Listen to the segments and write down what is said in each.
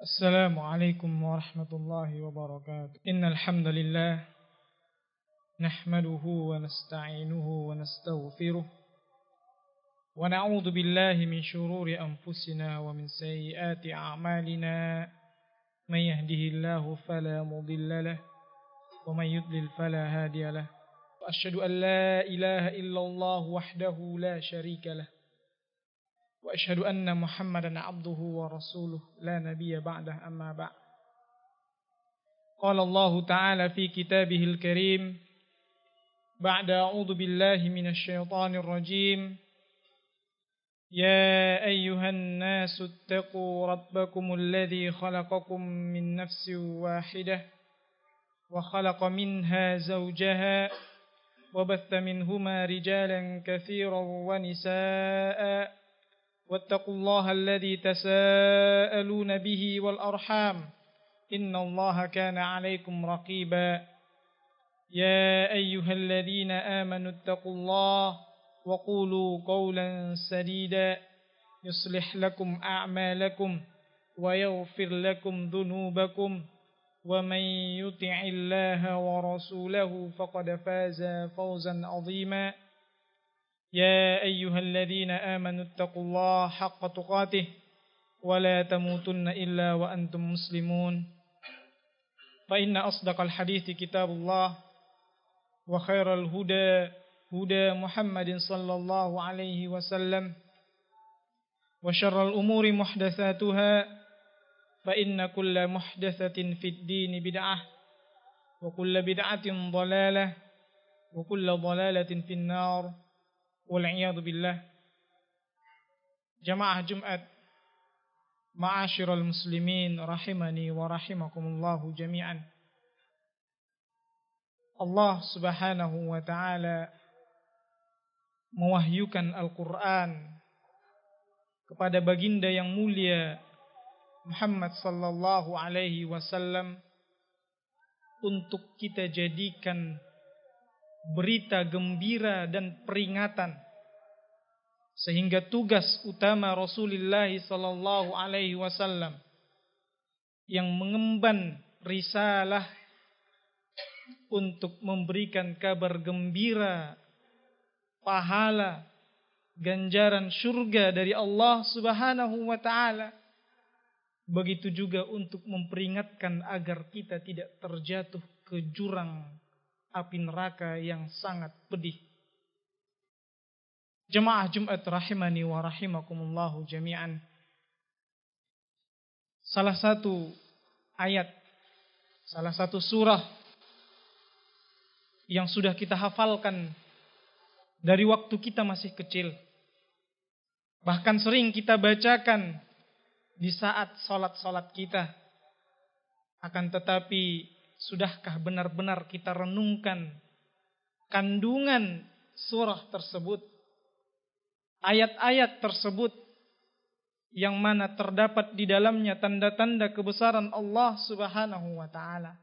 السلام عليكم ورحمة الله وبركاته. إن الحمد لله نحمده ونستعينه ونستغفره ونعوذ بالله من شرور أنفسنا ومن سيئات أعمالنا. من يهده الله فلا مضل له ومن يضلل فلا هادي له. وأشهد أن لا إله إلا الله وحده لا شريك له وأشهد أن محمدا عبده ورسوله لا نبي بعده. أما بعد. قال الله تعالى في كتابه الكريم بعد أعوذ بالله من الشيطان الرجيم: يا أيها الناس اتقوا ربكم الذي خلقكم من نفس واحدة وخلق منها زوجها وبث منهما رجالا كثيرا ونساء واتقوا الله الذي تساءلون به والأرحام إن الله كان عليكم رقيبا. يا أيها الذين آمنوا اتقوا الله وقولوا قولا سديدا يصلح لكم أعمالكم ويغفر لكم ذنوبكم ومن يطع الله ورسوله فقد فاز فوزا عظيما. يا أيها الذين آمنوا اتقوا الله حق تقاته ولا تموتن إلا وأنتم مسلمون. فإن أصدق الحديث كتاب الله وخير الهدى هدى محمد صلى الله عليه وسلم وشر الأمور محدثاتها فإن كل محدثة في الدين بدعة وكل بدعة ضلالة وكل ضلالة في النار والعياذ بالله. Jamaah Jumat, ma'asyiral muslimin rahimani wa rahimakumullahu jami'an. Allah Subhanahu wa taala mewahyukan Al-Qur'an kepada baginda yang mulia Muhammad sallallahu alaihi wasallam untuk kita jadikan berita gembira dan peringatan, sehingga tugas utama Rasulullah sallallahu alaihi wasallam yang mengemban risalah untuk memberikan kabar gembira, pahala, ganjaran surga dari Allah Subhanahu wa taala. Begitu juga untuk memperingatkan agar kita tidak terjatuh ke jurang api neraka yang sangat pedih. Jemaah Jumat rahimani wa rahimakumullahu jami'an. Salah satu ayat, salah satu surah yang sudah kita hafalkan dari waktu kita masih kecil, bahkan sering kita bacakan di saat salat-salat kita. Akan tetapi, sudahkah benar-benar kita renungkan kandungan surah tersebut, ayat-ayat tersebut, yang mana terdapat di dalamnya tanda-tanda kebesaran Allah Subhanahu wa taala?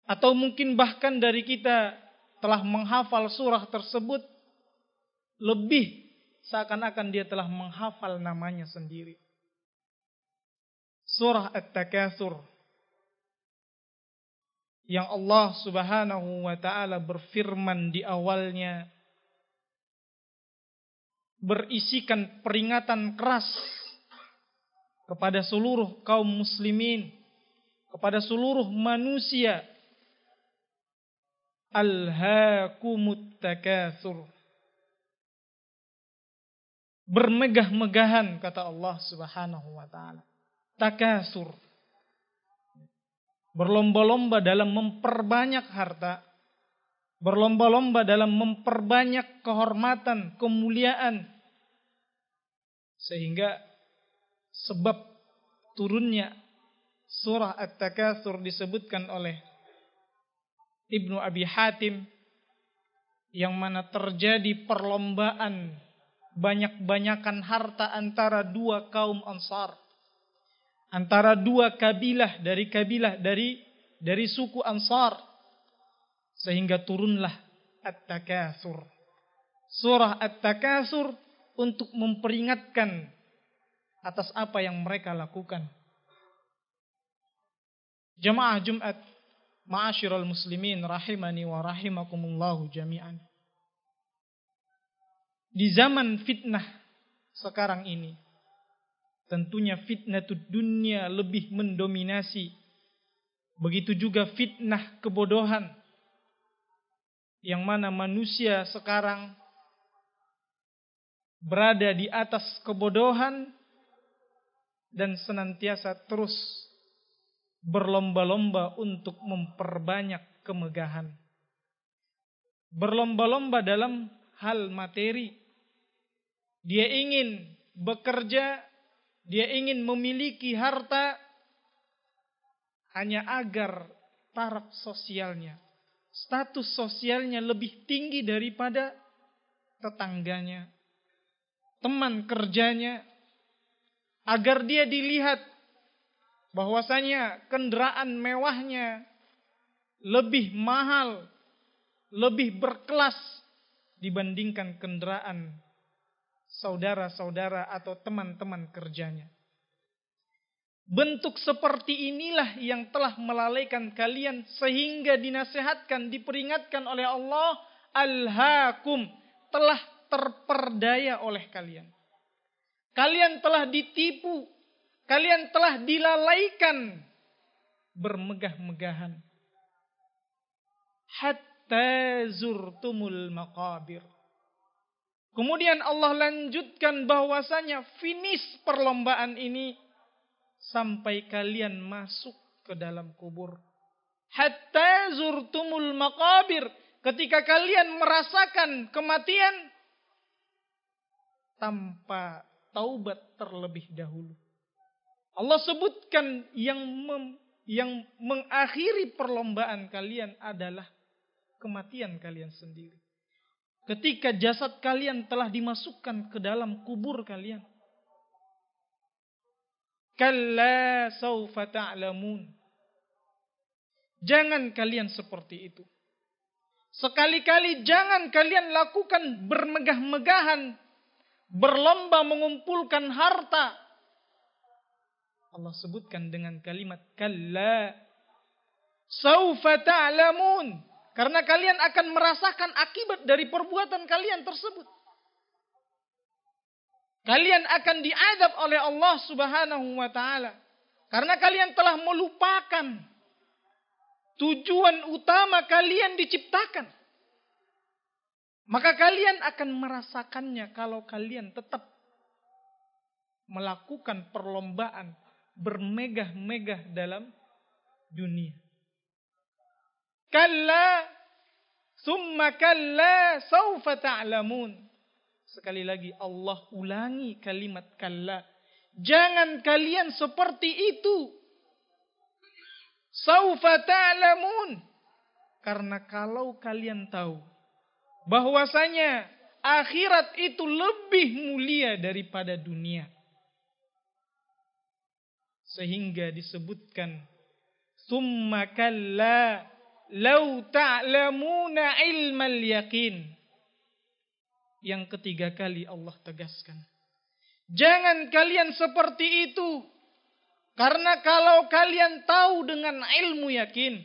Atau mungkin bahkan dari kita telah menghafal surah tersebut lebih seakan-akan dia telah menghafal namanya sendiri. Surah At-Takatsur, yang Allah Subhanahu wa taala berfirman di awalnya, berisikan peringatan keras kepada seluruh kaum muslimin, kepada seluruh manusia. Alhaakumut takatsur. Bermegah-megahan, kata Allah Subhanahu wa taala. Takatsur. Berlomba-lomba dalam memperbanyak harta, berlomba-lomba dalam memperbanyak kehormatan, kemuliaan, sehingga sebab turunnya surah At-Takatsur disebutkan oleh Ibnu Abi Hatim, yang mana terjadi perlombaan banyak-banyakan harta antara dua kaum Ansar, antara dua kabilah dari suku Ansar, sehingga turunlah At-Takatsur. Surah At-Takatsur untuk memperingatkan atas apa yang mereka lakukan, Jamaah Jumat, ma'asyiral muslimin rahimani wa rahimakumullahu jami'an. Di zaman fitnah sekarang ini, tentunya fitnatud dunya lebih mendominasi. Begitu juga fitnah kebodohan, yang mana manusia sekarang berada di atas kebodohan dan senantiasa terus berlomba-lomba untuk memperbanyak kemegahan. Berlomba-lomba dalam hal materi. Dia ingin bekerja, dia ingin memiliki harta hanya agar taraf sosialnya, status sosialnya lebih tinggi daripada tetangganya, teman kerjanya, agar dia dilihat bahwasanya kendaraan mewahnya lebih mahal, lebih berkelas dibandingkan kendaraan saudara-saudara atau teman-teman kerjanya. Bentuk seperti inilah yang telah melalaikan kalian sehingga dinasihatkan, diperingatkan oleh Allah, alhaakum, telah terperdaya oleh kalian. Kalian telah ditipu, kalian telah dilalaikan bermegah-megahan. Hatta zurtumul maqabir. Kemudian Allah lanjutkan bahwasanya finish perlombaan ini sampai kalian masuk ke dalam kubur. Hatta zurtumul maqabir. Ketika kalian merasakan kematian tanpa taubat terlebih dahulu. Allah sebutkan yang mengakhiri perlombaan kalian adalah kematian kalian sendiri. Ketika jasad kalian telah dimasukkan ke dalam kubur kalian. Kalla saufa ta'lamun. Jangan kalian seperti itu. Sekali-kali jangan kalian lakukan bermegah-megahan, berlomba mengumpulkan harta. Allah sebutkan dengan kalimat kalla saufa ta'lamun. Karena kalian akan merasakan akibat dari perbuatan kalian tersebut. Kalian akan diadab oleh Allah Subhanahu wa ta'ala. Karena kalian telah melupakan tujuan utama kalian diciptakan. Maka kalian akan merasakannya kalau kalian tetap melakukan perlombaan bermegah-megah dalam dunia. Kalla, summa kalla, saufa ta'lamun. Sekali lagi Allah ulangi kalimat kalla. Jangan kalian seperti itu. Saufa ta'lamun. Karena kalau kalian tahu bahwasanya akhirat itu lebih mulia daripada dunia. Sehingga disebutkan summa kalla lau ta'lamuna ilmal yakin. Yang ketiga kali Allah tegaskan. Jangan kalian seperti itu. Karena kalau kalian tahu dengan ilmu yakin.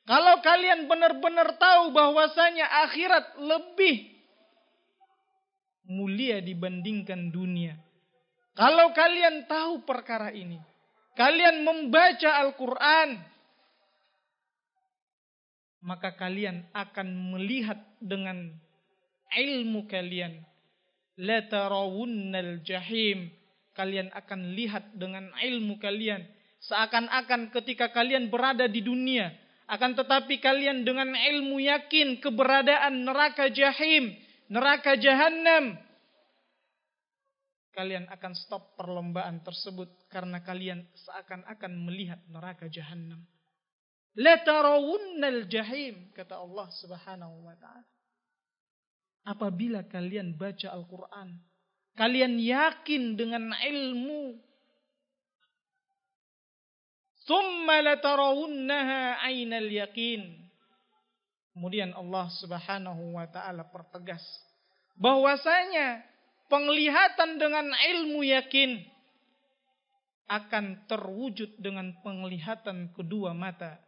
Kalau kalian benar-benar tahu bahwasanya akhirat lebih mulia dibandingkan dunia. Kalau kalian tahu perkara ini. Kalian membaca Al-Quran. Maka kalian akan melihat dengan ilmu kalian. La tarawunnal jahim. Kalian akan lihat dengan ilmu kalian. Seakan-akan ketika kalian berada di dunia. Akan tetapi kalian dengan ilmu yakin keberadaan neraka jahim. Neraka jahannam. Kalian akan stop perlombaan tersebut. Karena kalian seakan-akan melihat neraka jahannam. La tarawunnal jahim, kata Allah Subhanahu wa ta'ala. Apabila kalian baca Al-Quran, kalian yakin dengan ilmu. Tsumma la tarawunnaha ainal yakin. Kemudian Allah Subhanahu wa ta'ala pertegas bahwasanya penglihatan dengan ilmu yakin. akan terwujud dengan penglihatan kedua mata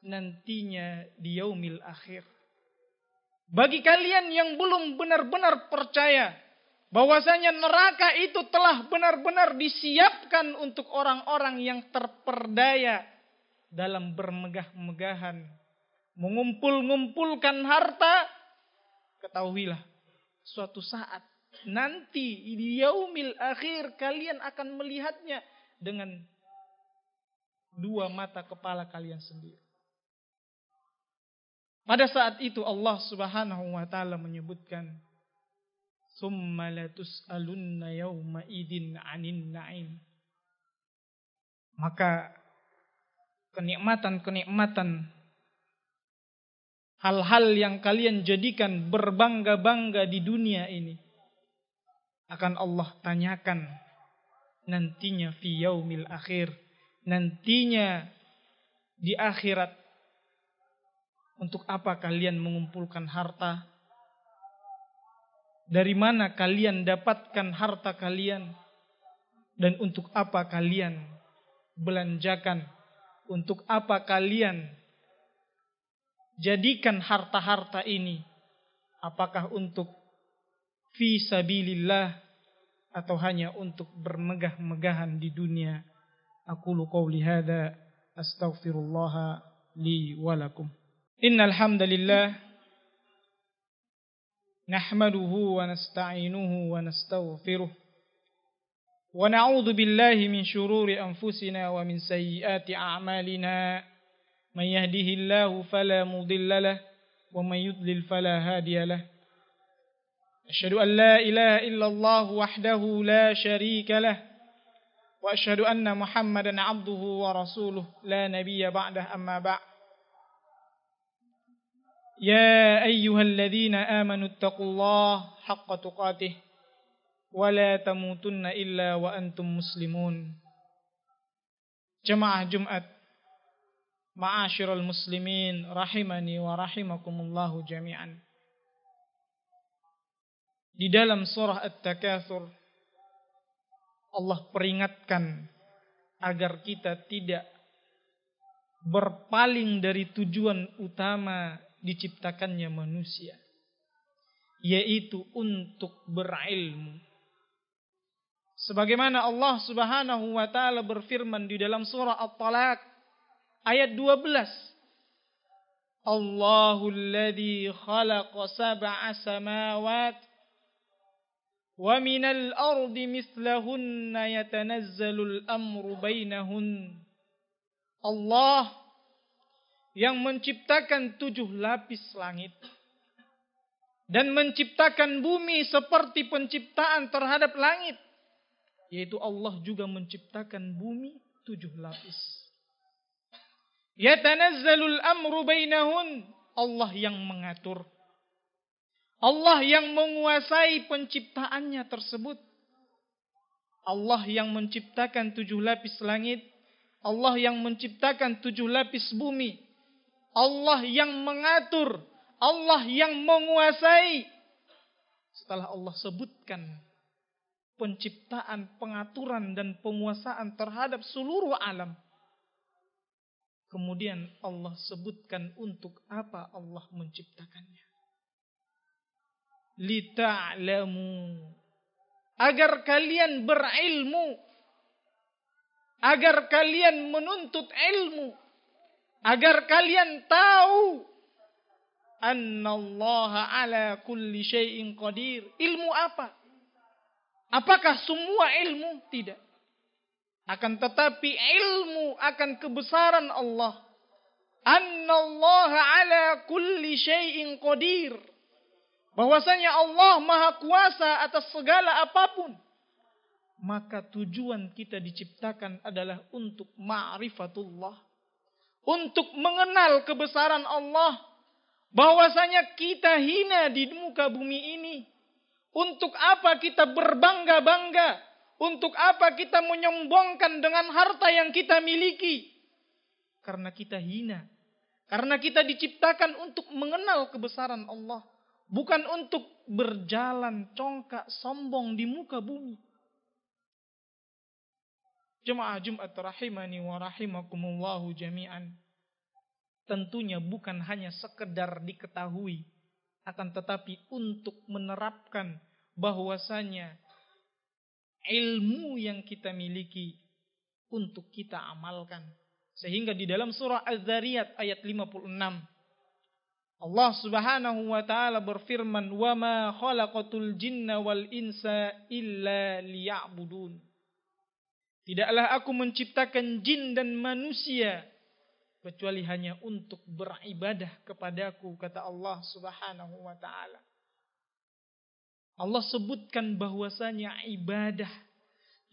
nantinya di yaumil akhir. Bagi kalian yang belum benar-benar percaya bahwasanya neraka itu telah benar-benar disiapkan untuk orang-orang yang terperdaya dalam bermegah-megahan, mengumpul-ngumpulkan harta, ketahuilah suatu saat nanti di yaumil akhir kalian akan melihatnya dengan dua mata kepala kalian sendiri. Pada saat itu Allah Subhanahu wa taala menyebutkan, "Tsumma latus'alunna yauma idin 'anin na'im." Maka kenikmatan-kenikmatan, hal-hal yang kalian jadikan berbangga-bangga di dunia ini akan Allah tanyakan nantinya fi yaumil akhir, nantinya di akhirat. Untuk apa kalian mengumpulkan harta? Dari mana kalian dapatkan harta kalian? Dan untuk apa kalian belanjakan? Untuk apa kalian jadikan harta-harta ini? Apakah untuk fi sabilillah atau hanya untuk bermegah-megahan di dunia? Aqulu qawli hadza astaghfirullah li wa lakum. Innal hamdalillah nahmaduhu wa nasta'inuhu wa nastaghfiruh wa na'udzu billahi min shururi anfusina wa min sayyiati a'malina. Man yahdihillahu fala mudilla lahu wa man yudlil fala hadiya lahu. Asyhadu an la ilaha illallah wahdahu la syarika lah wa asyhadu anna Muhammadan abduhu wa rasuluh la nabiyya ba'dah amma ba'. Ya ayyuhalladzina amanu taqullaha haqqa tuqatih wa la tamutunna illa wa antum muslimun. Jamaah Jumat, ma'asyiral muslimin rahimani wa rahimakumullahu jami'an. Di dalam surah At-Takatsur Allah peringatkan agar kita tidak berpaling dari tujuan utama diciptakannya manusia, yaitu untuk berilmu. Sebagaimana Allah Subhanahu wa taala berfirman di dalam surah At-Talaq ayat 12, Allahul ladzi khalaqa sab'a samawati wa minal ardi mithlahunna yatanazzalul amru bainahun. Allah yang menciptakan 7 lapis langit dan menciptakan bumi seperti penciptaan terhadap langit, yaitu Allah juga menciptakan bumi 7 lapis. Yatanazzalul amru bainahun, Allah yang mengatur, Allah yang menguasai penciptaannya tersebut. Allah yang menciptakan 7 lapis langit, Allah yang menciptakan 7 lapis bumi, Allah yang mengatur, Allah yang menguasai. Setelah Allah sebutkan penciptaan, pengaturan dan penguasaan terhadap seluruh alam, kemudian Allah sebutkan untuk apa Allah menciptakannya. Lita'lamu, agar kalian berilmu, agar kalian menuntut ilmu, agar kalian tahu annallaha ala kulli syai'in qadir. Ilmu apa? Apakah semua ilmu? Tidak. Akan tetapi ilmu akan kebesaran Allah. Annallaha ala kulli syai'in qadir. Bahwasanya Allah Maha Kuasa atas segala apapun. Maka tujuan kita diciptakan adalah untuk ma'rifatullah, untuk mengenal kebesaran Allah. Bahwasanya kita hina di muka bumi ini. Untuk apa kita berbangga-bangga? Untuk apa kita menyombongkan dengan harta yang kita miliki? Karena kita hina. Karena kita diciptakan untuk mengenal kebesaran Allah. Bukan untuk berjalan congkak sombong di muka bumi. Jemaah Jumat rahimani wa rahimakumullahu jami'an. Tentunya bukan hanya sekedar diketahui, akan tetapi untuk menerapkan bahwasanya ilmu yang kita miliki untuk kita amalkan. Sehingga di dalam surah Az-Zariyat ayat 56 Allah Subhanahu wa taala berfirman, "Wa ma khalaqatul jinna wal insa illa liya'budun." Tidaklah aku menciptakan jin dan manusia kecuali hanya untuk beribadah kepadaku, kata Allah Subhanahu wa taala. Allah sebutkan bahwasanya ibadah,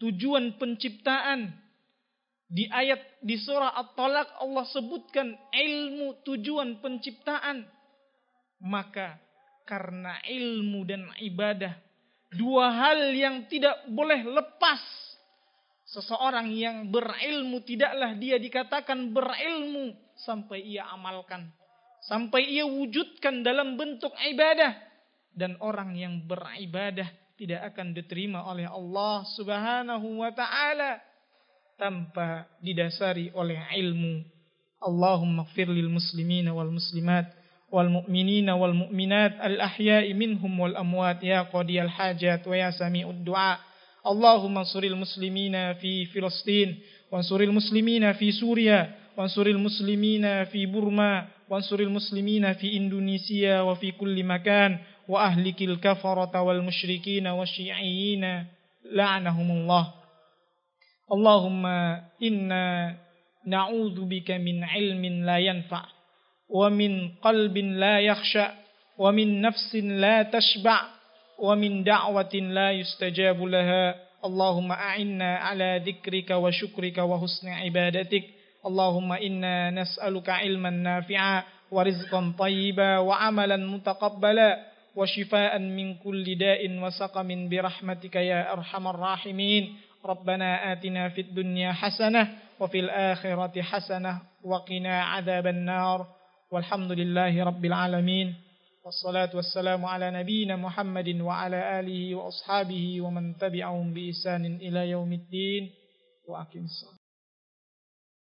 tujuan penciptaan. Di surah At-Talaq Allah sebutkan ilmu, tujuan penciptaan. Maka karena ilmu dan ibadah, dua hal yang tidak boleh lepas. Seseorang yang berilmu tidaklah dia dikatakan berilmu sampai ia amalkan, sampai ia wujudkan dalam bentuk ibadah. Dan orang yang beribadah tidak akan diterima oleh Allah Subhanahu wa ta'ala tanpa didasari oleh ilmu. Allahumma ighfir lil muslimina wal muslimat wal mu'minina wal mu'minat al ahya'i minhum wal amwat ya qadiyal hajat wa ya sami'ud du'a. Allahumma ansuril muslimina fi Filistin, wansuril muslimina fi Suria, wansuril muslimina fi Burma, wansuril muslimina fi Indonesia wa fi kulli makan, wa ahlikil kafarata wal musyrikina wa syi'iyina la'anahumullah. Allahumma inna na'udzu bika min ilmin la yanfa' wa min qalbin la yakhsha' wa min nafsin la tashba' wa min da'watin la yustajabu laha. Allahumma a'inna ala dzikrika wa syukrika wa husni ibadatik. Allahumma inna nas'aluka ilman nafi'a wa rizqan thayyiba wa amalan mutaqabbala wa shifaa'an min kulli da'in wa saqamin bi rahmatika ya arhamar rahimin. Rabbana atina fid dunya hasanah wa fil akhirati hasanah wa qina adzaban nar. Walhamdulillahi rabbil alamin. Wassalatu wassalamu ala nabiyyina Muhammadin wa ala alihi wa ashabihi wa man tabi'ahum bi ihsanin ila yaumiddin. Wa aqimissalam.